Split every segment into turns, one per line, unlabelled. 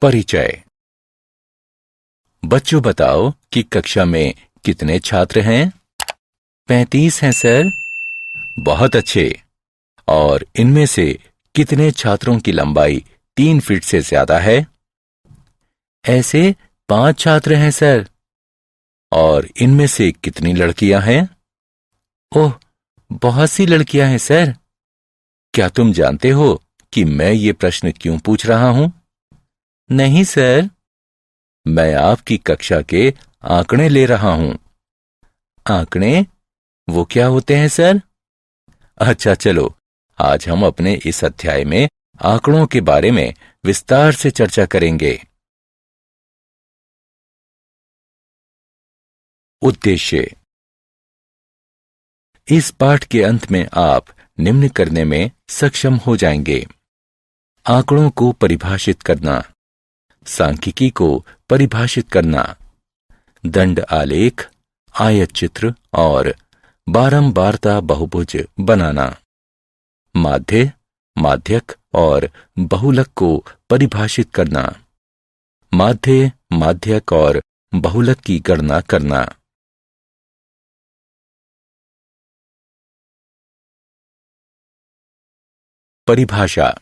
परिचय। बच्चों बताओ कि कक्षा में कितने छात्र हैं? 35 हैं सर। बहुत अच्छे। और इनमें से कितने छात्रों की लंबाई 3 फीट से ज्यादा है? ऐसे 5 छात्र हैं सर। और इनमें से कितनी लड़कियां हैं? ओह, बहुत सी लड़कियां हैं सर। क्या तुम जानते हो कि मैं ये प्रश्न क्यों पूछ रहा हूं? नहीं सर, मैं आपकी कक्षा के आंकड़े ले रहा हूं। आंकड़े? वो क्या होते हैं सर? अच्छा चलो, आज हम अपने इस अध्याय में आंकड़ों के बारे में विस्तार से चर्चा करेंगे। उद्देश्य। इस पाठ के अंत में आप निम्न करने में सक्षम हो जाएंगे: आंकड़ों को परिभाषित करना, सांख्यिकी को परिभाषित करना, दंड आलेख, आयत चित्र और बारंबारता बहुभुज बनाना, माध्य, माध्यक और बहुलक को परिभाषित करना, माध्य, माध्यक और बहुलक की गणना करना। परिभाषा।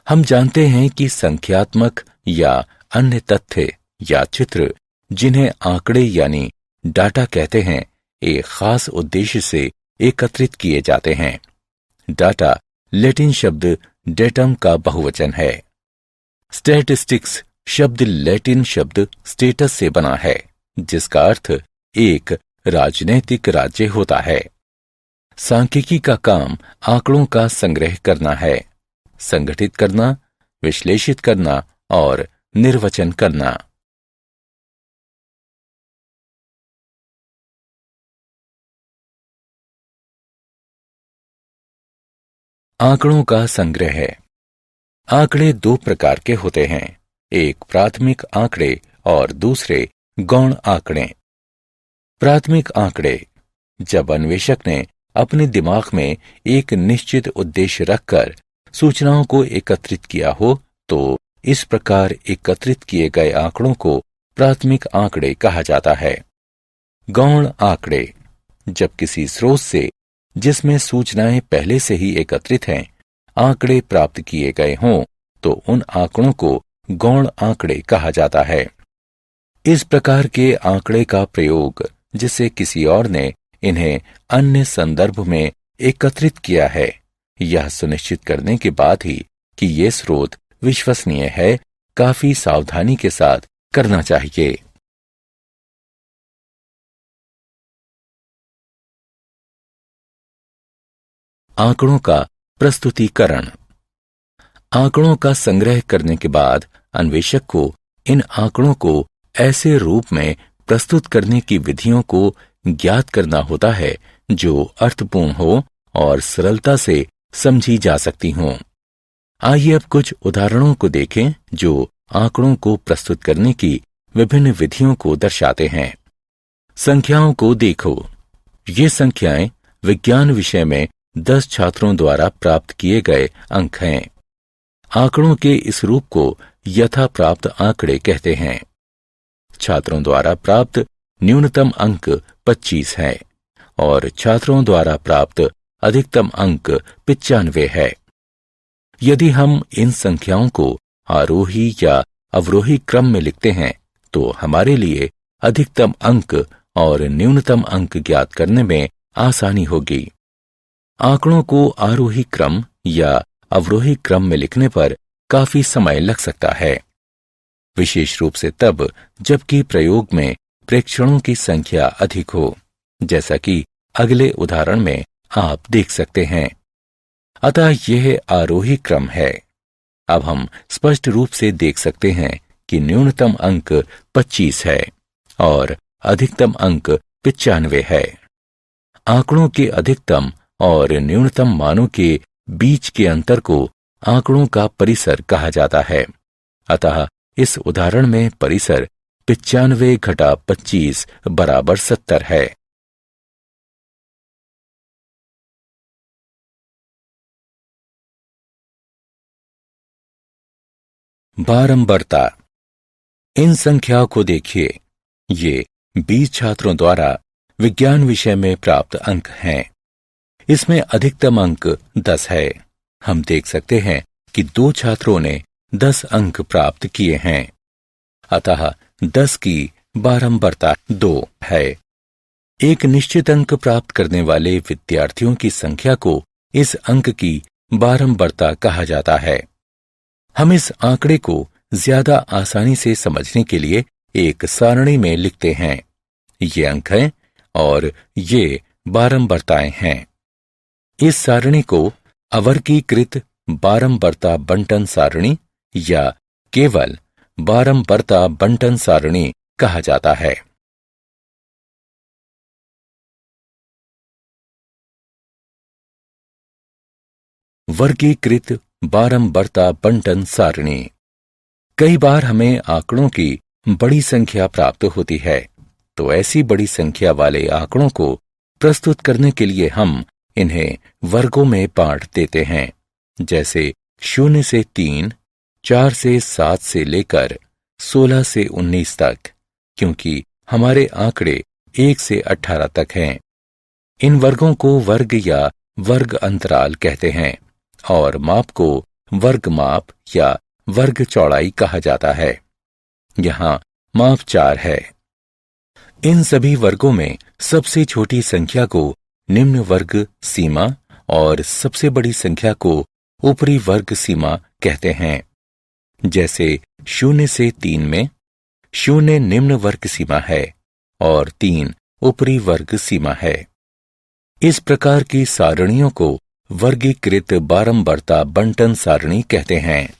हम जानते हैं कि संख्यात्मक या अन्य तथ्य या चित्र, जिन्हें आंकड़े यानी डाटा कहते हैं, एक खास उद्देश्य से एकत्रित किए जाते हैं। डाटा लैटिन शब्द डेटम का बहुवचन है। स्टैटिस्टिक्स शब्द लैटिन शब्द स्टेटस से बना है, जिसका अर्थ एक राजनैतिक राज्य होता है। सांख्यिकी का काम आंकड़ों का संग्रह करना है, संगठित करना, विश्लेषित करना और निर्वचन करना। आंकड़ों का संग्रह है। आंकड़े दो प्रकार के होते हैं, एक प्राथमिक आंकड़े और दूसरे गौण आंकड़े। प्राथमिक आंकड़े: जब अन्वेषक ने अपने दिमाग में एक निश्चित उद्देश्य रखकर सूचनाओं को एकत्रित किया हो, तो इस प्रकार एकत्रित किए गए आंकड़ों को प्राथमिक आंकड़े कहा जाता है। गौण आंकड़े: जब किसी स्रोत से, जिसमें सूचनाएं पहले से ही एकत्रित हैं, आंकड़े प्राप्त किए गए हों, तो उन आंकड़ों को गौण आंकड़े कहा जाता है। इस प्रकार के आंकड़े का प्रयोग, जिसे किसी और ने इन्हें अन्य संदर्भ में एकत्रित किया है, यह सुनिश्चित करने के बाद ही कि ये स्रोत विश्वसनीय है, काफी सावधानी के साथ करना चाहिए। आंकड़ों का प्रस्तुतिकरण। आंकड़ों का संग्रह करने के बाद अन्वेषक को इन आंकड़ों को ऐसे रूप में प्रस्तुत करने की विधियों को ज्ञात करना होता है जो अर्थपूर्ण हो और सरलता से समझी जा सकती हों। आइए अब कुछ उदाहरणों को देखें जो आंकड़ों को प्रस्तुत करने की विभिन्न विधियों को दर्शाते हैं। संख्याओं को देखो। ये संख्याएं विज्ञान विषय में 10 छात्रों द्वारा प्राप्त किए गए अंक हैं। आंकड़ों के इस रूप को यथा प्राप्त आंकड़े कहते हैं। छात्रों द्वारा प्राप्त न्यूनतम अंक 25 है और छात्रों द्वारा प्राप्त अधिकतम अंक 95 है। यदि हम इन संख्याओं को आरोही या अवरोही क्रम में लिखते हैं, तो हमारे लिए अधिकतम अंक और न्यूनतम अंक ज्ञात करने में आसानी होगी। आंकड़ों को आरोही क्रम या अवरोही क्रम में लिखने पर काफी समय लग सकता है, विशेष रूप से तब जबकि प्रयोग में प्रेक्षणों की संख्या अधिक हो, जैसा कि अगले उदाहरण में आप देख सकते हैं। अतः यह आरोही क्रम है। अब हम स्पष्ट रूप से देख सकते हैं कि न्यूनतम अंक 25 है और अधिकतम अंक 95 है। आंकड़ों के अधिकतम और न्यूनतम मानों के बीच के अंतर को आंकड़ों का परिसर कहा जाता है। अतः इस उदाहरण में परिसर 95 - 25 = 70 है। बारंबारता। इन संख्याओं को देखिए। ये 20 छात्रों द्वारा विज्ञान विषय में प्राप्त अंक हैं। इसमें अधिकतम अंक 10 है। हम देख सकते हैं कि 2 छात्रों ने 10 अंक प्राप्त किए हैं। अतः 10 की बारंबारता 2 है। एक निश्चित अंक प्राप्त करने वाले विद्यार्थियों की संख्या को इस अंक की बारंबारता कहा जाता है। हम इस आंकड़े को ज्यादा आसानी से समझने के लिए एक सारणी में लिखते हैं। ये अंक हैं और ये बारंबारताएं हैं। इस सारणी को अवर्गीकृत बारंबारता बंटन सारणी या केवल बारंबारता बंटन सारणी कहा जाता है। वर्गीकृत बारंबारता बंटन सारणी। कई बार हमें आंकड़ों की बड़ी संख्या प्राप्त होती है, तो ऐसी बड़ी संख्या वाले आंकड़ों को प्रस्तुत करने के लिए हम इन्हें वर्गों में बांट देते हैं, जैसे 0 से 3, 4 से 7 से लेकर 16 से 19 तक, क्योंकि हमारे आंकड़े 1 से 18 तक हैं। इन वर्गों को वर्ग या वर्ग अंतराल कहते हैं और माप को वर्ग माप या वर्ग चौड़ाई कहा जाता है। यहाँ माप 4 है। इन सभी वर्गों में सबसे छोटी संख्या को निम्न वर्ग सीमा और सबसे बड़ी संख्या को ऊपरी वर्ग सीमा कहते हैं। जैसे 0 से 3 में 0 निम्न वर्ग सीमा है और 3 ऊपरी वर्ग सीमा है। इस प्रकार की सारणियों को वर्गीकृत बारंबारता बंटन सारणी कहते हैं।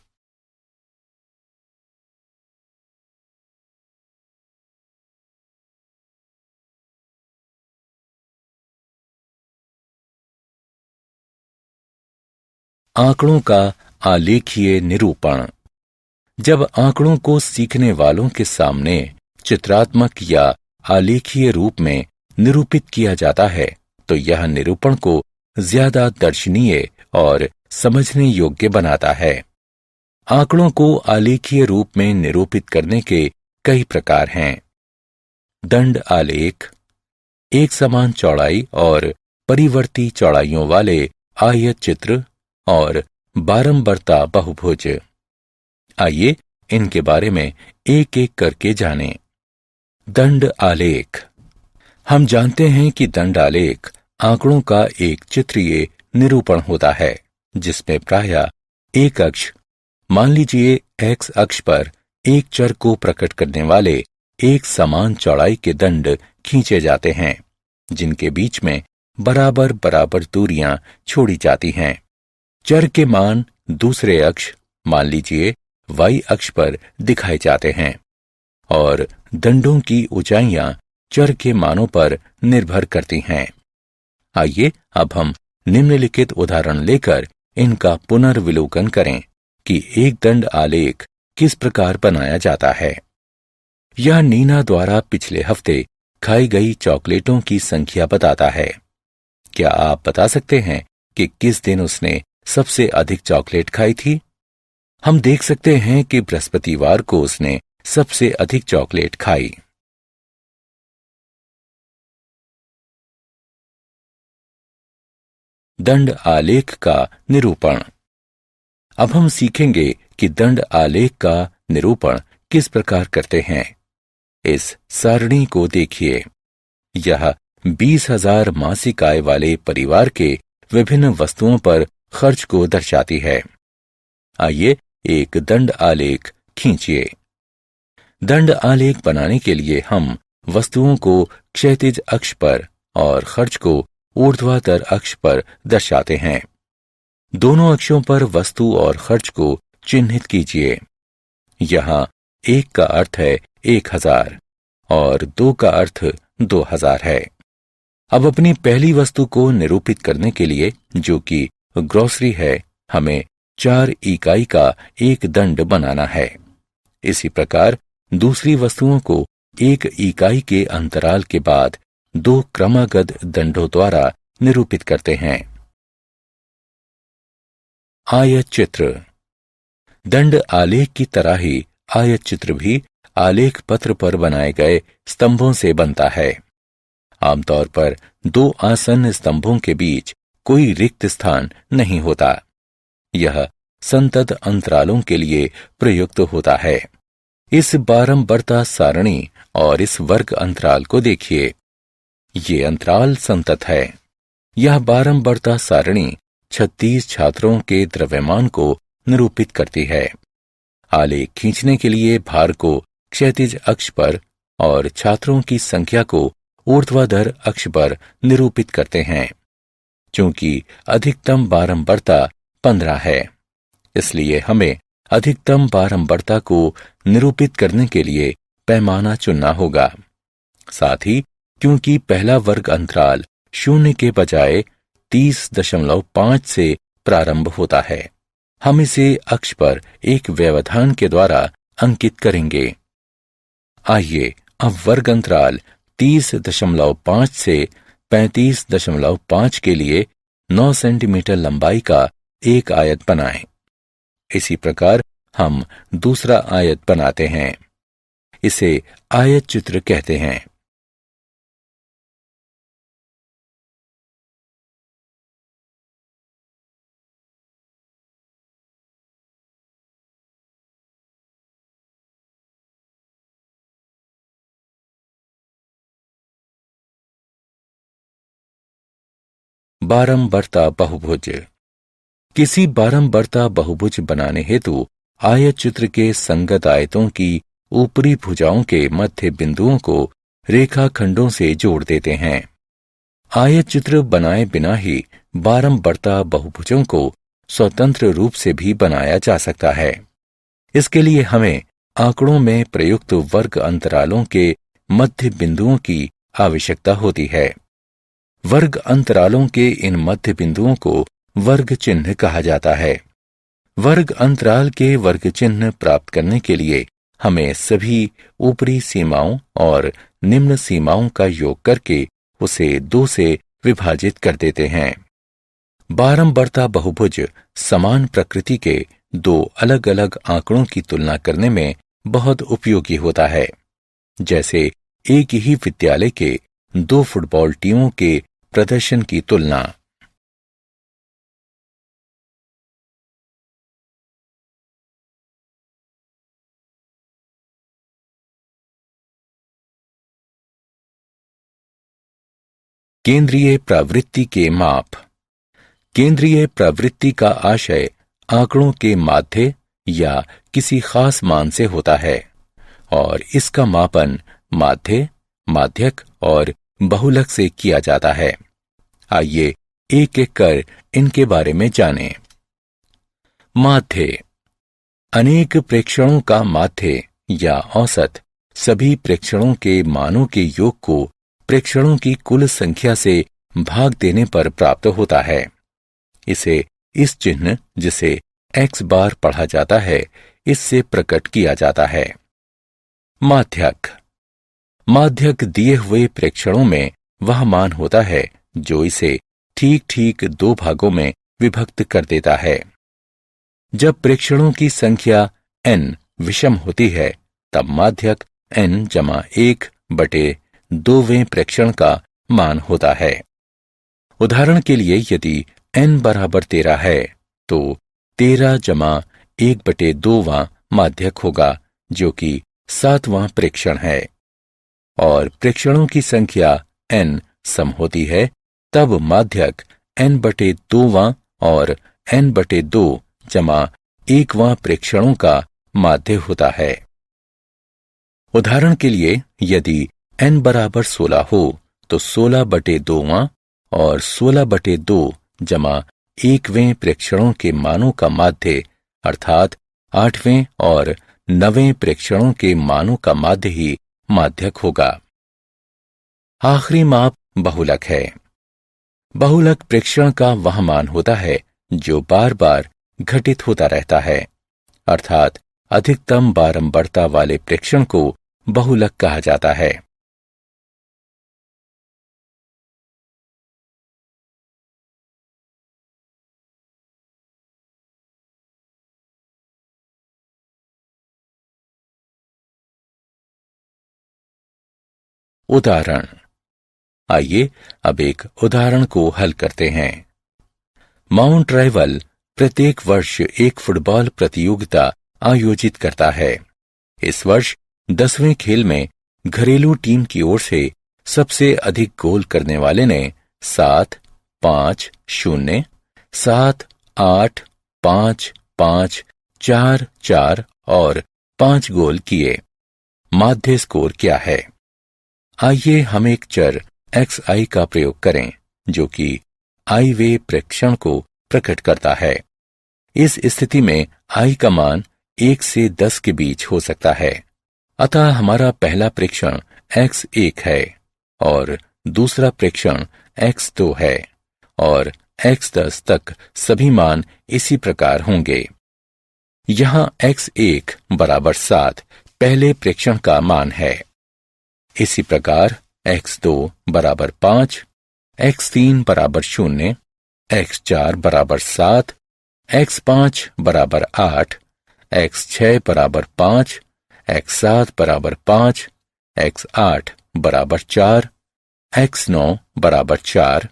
आंकड़ों का आलेखीय निरूपण। जब आंकड़ों को सीखने वालों के सामने चित्रात्मक या आलेखीय रूप में निरूपित किया जाता है, तो यह निरूपण को ज्यादा दर्शनीय और समझने योग्य बनाता है। आंकड़ों को आलेखीय रूप में निरूपित करने के कई प्रकार हैं। दंड आलेख, एक समान चौड़ाई और परिवर्ती चौड़ाइयों वाले आयत चित्र और बारंबारता बहुभुज। आइए इनके बारे में एक एक करके जानें। दंड आलेख। हम जानते हैं कि दंड आलेख आंकड़ों का एक चित्रीय निरूपण होता है, जिसमें प्रायः एक अक्ष, मान लीजिए एक्स अक्ष पर एक चर को प्रकट करने वाले एक समान चौड़ाई के दंड खींचे जाते हैं, जिनके बीच में बराबर बराबर दूरियां छोड़ी जाती हैं। चर के मान दूसरे अक्ष, मान लीजिए वाई अक्ष पर दिखाए जाते हैं और दंडों की ऊंचाइयां चर के मानों पर निर्भर करती हैं। आइए अब हम निम्नलिखित उदाहरण लेकर इनका पुनर्विलोकन करें कि एक दंड आलेख किस प्रकार बनाया जाता है। यह नीना द्वारा पिछले हफ्ते खाई गई चॉकलेटों की संख्या बताता है। क्या आप बता सकते हैं कि किस दिन उसने सबसे अधिक चॉकलेट खाई थी? हम देख सकते हैं कि बृहस्पतिवार को उसने सबसे अधिक चॉकलेट खाई। दंड आलेख का निरूपण। अब हम सीखेंगे कि दंड आलेख का निरूपण किस प्रकार करते हैं। इस सारणी को देखिए। यह 20,000 मासिक आय वाले परिवार के विभिन्न वस्तुओं पर खर्च को दर्शाती है। आइए एक दंड आलेख खींचिए। दंड आलेख बनाने के लिए हम वस्तुओं को क्षैतिज अक्ष पर और खर्च को ऊर्ध्वाधर अक्ष पर दर्शाते हैं। दोनों अक्षों पर वस्तु और खर्च को चिन्हित कीजिए। यहाँ 1 का अर्थ है 1000 और 2 का अर्थ 2000 है। अब अपनी पहली वस्तु को निरूपित करने के लिए, जो कि ग्रोसरी है, हमें 4 इकाई का एक दंड बनाना है। इसी प्रकार दूसरी वस्तुओं को 1 इकाई के अंतराल के बाद 2 क्रमागत दंडों द्वारा निरूपित करते हैं। आयत चित्र। दंड आलेख की तरह ही आयत चित्र भी आलेख पत्र पर बनाए गए स्तंभों से बनता है। आमतौर पर दो आसन्न स्तंभों के बीच कोई रिक्त स्थान नहीं होता। यह संतत अंतरालों के लिए प्रयुक्त होता है। इस बारंबारता सारणी और इस वर्ग अंतराल को देखिए। ये अंतराल संतत है। यह बारंबारता सारणी 36 छात्रों के द्रव्यमान को निरूपित करती है। आलेख खींचने के लिए भार को क्षैतिज अक्ष पर और छात्रों की संख्या को ऊर्ध्वाधर अक्ष पर निरूपित करते हैं। चूंकि अधिकतम बारंबारता 15 है, इसलिए हमें अधिकतम बारंबारता को निरूपित करने के लिए पैमाना चुनना होगा। साथ ही क्योंकि पहला वर्ग अंतराल 0 के बजाय 30.5 से प्रारंभ होता है, हम इसे अक्ष पर एक व्यवधान के द्वारा अंकित करेंगे। आइए अब वर्ग अंतराल 30.5 से 35.5 के लिए 9 सेंटीमीटर लंबाई का एक आयत बनाएं। इसी प्रकार हम दूसरा आयत बनाते हैं। इसे आयत चित्र कहते हैं। बारंबारता बहुभुज। किसी बारंबारता बहुभुज बनाने हेतु आयत चित्र के संगत आयतों की ऊपरी भुजाओं के मध्य बिंदुओं को रेखाखंडों से जोड़ देते हैं। आयत चित्र बनाए बिना ही बारंबारता बहुभुजों को स्वतंत्र रूप से भी बनाया जा सकता है। इसके लिए हमें आंकड़ों में प्रयुक्त वर्ग अंतरालों के मध्य बिंदुओं की आवश्यकता होती है। वर्ग अंतरालों के इन मध्य बिंदुओं को वर्ग चिन्ह कहा जाता है। वर्ग अंतराल के वर्ग चिन्ह प्राप्त करने के लिए हमें सभी ऊपरी सीमाओं और निम्न सीमाओं का योग करके उसे 2 से विभाजित कर देते हैं। बारंबारता बहुभुज समान प्रकृति के दो अलग अलग आंकड़ों की तुलना करने में बहुत उपयोगी होता है। जैसे एक ही विद्यालय के 2 फुटबॉल टीमों के प्रदर्शन की तुलना। केंद्रीय प्रवृत्ति के माप। केंद्रीय प्रवृत्ति का आशय आंकड़ों के माध्य या किसी खास मान से होता है और इसका मापन माध्य, माध्यक और बहुलक से किया जाता है। आइए एक एक कर इनके बारे में जानें। माध्य। अनेक प्रेक्षणों का माध्य या औसत सभी प्रेक्षणों के मानों के योग को प्रेक्षणों की कुल संख्या से भाग देने पर प्राप्त होता है। इसे इस चिन्ह जिसे x बार पढ़ा जाता है, इससे प्रकट किया जाता है। माध्यक। माध्यक दिए हुए प्रेक्षणों में वह मान होता है जो इसे ठीक ठीक 2 भागों में विभक्त कर देता है। जब प्रेक्षणों की संख्या n विषम होती है, तब माध्यक n/1/2वें प्रेक्षण का मान होता है। उदाहरण के लिए यदि n बराबर 13 है, तो 13/1/2वां माध्यक होगा, जो कि 7वां प्रेक्षण है। और प्रेक्षणों की संख्या n सम होती है, तब माध्यक n/2वां और n/2 जमा 1वां प्रेक्षणों का माध्य होता है। उदाहरण के लिए यदि n बराबर 16 हो, तो 16/2वां और 16/2 जमा 1वें प्रेक्षणों के मानों का माध्य अर्थात 8वें और 9वें प्रेक्षणों के मानों का माध्य ही माध्यक होगा। आखिरी माप बहुलक है। बहुलक प्रेक्षण का वह मान होता है जो बार बार घटित होता रहता है, अर्थात अधिकतम बारंबारता वाले प्रेक्षण को बहुलक कहा जाता है। उदाहरण। आइए अब एक उदाहरण को हल करते हैं। माउंट राइवल प्रत्येक वर्ष एक फुटबॉल प्रतियोगिता आयोजित करता है। इस वर्ष 10वें खेल में घरेलू टीम की ओर से सबसे अधिक गोल करने वाले ने 7, 5, 0, 7, 8, 5, 5, 4, 4 और 5 गोल किए। माध्य स्कोर क्या है? आइए हम एक चर xi का प्रयोग करें जो कि i वे प्रेक्षण को प्रकट करता है। इस स्थिति में i का मान 1 से 10 के बीच हो सकता है। अतः हमारा पहला प्रेक्षण x1 है और दूसरा प्रेक्षण x2 है और x10 तक सभी मान इसी प्रकार होंगे। यहाँ x1 बराबर 7 पहले प्रेक्षण का मान है। इसी प्रकार x2 बराबर 5, x3 बराबर 0, x4 बराबर 7, x5 बराबर 8, x6 बराबर 5, x7 बराबर 5, x8 बराबर 4, x9 बराबर 4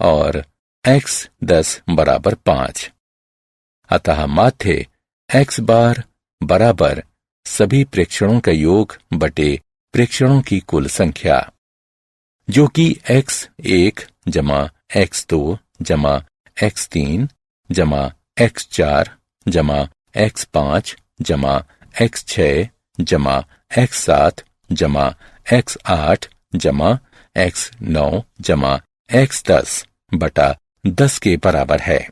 और x10 बराबर 5। अतः माध्य x बार बराबर सभी प्रेक्षणों का योग बटे प्रेक्षणों की कुल संख्या, जो कि x1 जमा x2 जमा x3 जमा x4 जमा x5 जमा x6 जमा x7 जमा x8 जमा x9 जमा x10 बटा 10 के बराबर है,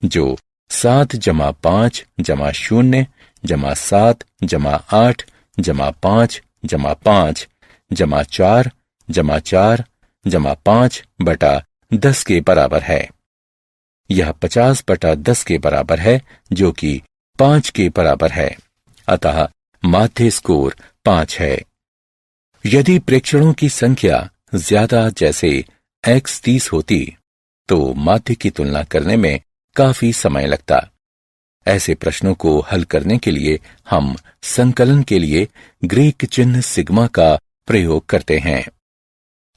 जो 7 जमा 5 जमा 0 जमा 7 जमा 8 जमा 5 जमा 5 जमा 4 जमा 4 जमा 5 बटा 10 के बराबर है। यह 50 बटा 10 के बराबर है, जो कि 5 के बराबर है। अतः माध्य स्कोर 5 है। यदि प्रेक्षणों की संख्या ज्यादा जैसे x 30 होती तो माध्य की तुलना करने में काफी समय लगता। ऐसे प्रश्नों को हल करने के लिए हम संकलन के लिए ग्रीक चिन्ह सिग्मा का प्रयोग करते हैं।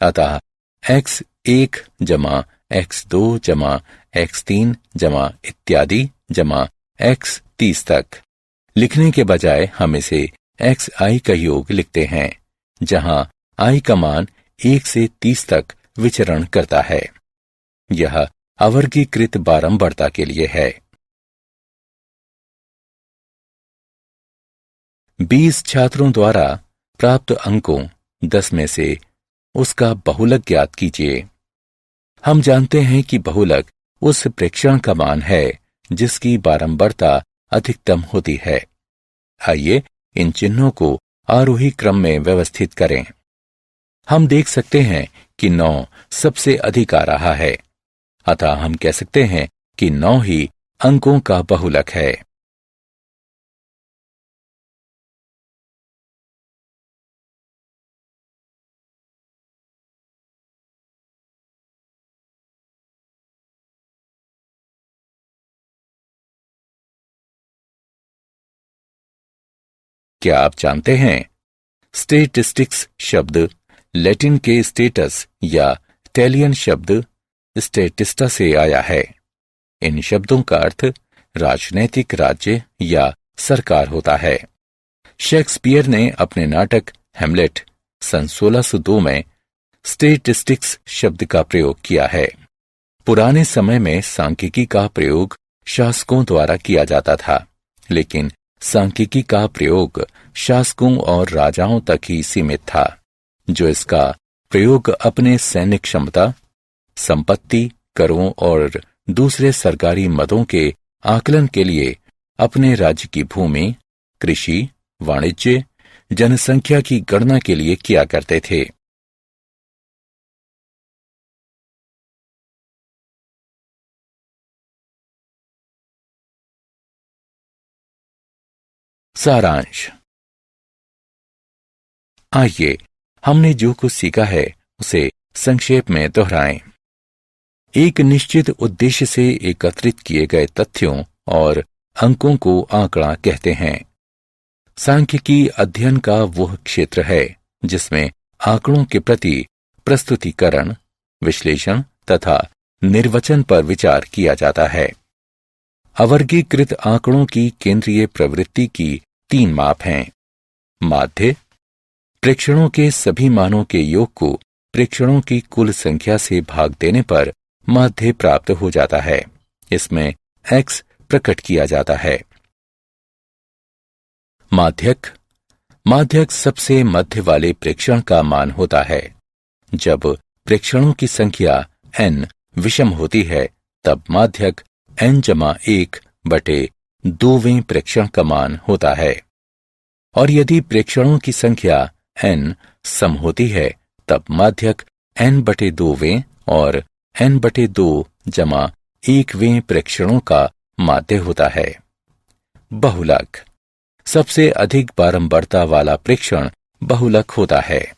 अतः x1 जमा x2 जमा x3 जमा इत्यादि जमा x 30 तक लिखने के बजाय हम इसे xi का योग लिखते हैं, जहां i का मान 1 से 30 तक विचरण करता है। यह अवर्गीकृत बारंबारता के लिए है। 20 छात्रों द्वारा प्राप्त अंकों 10 में से उसका बहुलक ज्ञात कीजिए। हम जानते हैं कि बहुलक उस प्रेक्षण का मान है जिसकी बारंबारता अधिकतम होती है। आइए इन चिन्हों को आरोही क्रम में व्यवस्थित करें। हम देख सकते हैं कि 9 सबसे अधिक आ रहा है, अतः हम कह सकते हैं कि 9 ही अंकों का बहुलक है। क्या आप जानते हैं, स्टेटिस्टिक्स शब्द लैटिन के स्टेटस या इटालियन शब्द स्टेटिस्टा से आया है। इन शब्दों का अर्थ राजनैतिक राज्य या सरकार होता है। शेक्सपियर ने अपने नाटक हैमलेट सन 1602 में स्टेटिस्टिक्स शब्द का प्रयोग किया है। पुराने समय में सांख्यिकी का प्रयोग शासकों द्वारा किया जाता था, लेकिन सांख्यिकी का प्रयोग शासकों और राजाओं तक ही सीमित था, जो इसका प्रयोग अपने सैन्य क्षमता, संपत्ति, करों और दूसरे सरकारी मदों के आकलन के लिए अपने राज्य की भूमि, कृषि, वाणिज्य, जनसंख्या की गणना के लिए किया करते थे। सारांश। आइए हमने जो कुछ सीखा है उसे संक्षेप में दोहराएं। एक निश्चित उद्देश्य से एकत्रित किए गए तथ्यों और अंकों को आंकड़ा कहते हैं। सांख्यिकी अध्ययन का वह क्षेत्र है जिसमें आंकड़ों के प्रति प्रस्तुतिकरण, विश्लेषण तथा निर्वचन पर विचार किया जाता है। अवर्गीकृत आंकड़ों की केंद्रीय प्रवृत्ति की 3 माप हैं। माध्य, प्रेक्षणों के सभी मानों के योग को प्रेक्षणों की कुल संख्या से भाग देने पर माध्य प्राप्त हो जाता है। इसमें x प्रकट किया जाता है। माध्यक, माध्यक सबसे मध्य वाले प्रेक्षण का मान होता है। जब प्रेक्षणों की संख्या n विषम होती है तब माध्यक n/1/2वें प्रेक्षण का मान होता है, और यदि प्रेक्षणों की संख्या n सम होती है तब माध्यक n/2वें और n/2 = 1वें प्रेक्षणों का माध्य होता है। बहुलक, सबसे अधिक बारंबारता वाला प्रेक्षण बहुलक होता है।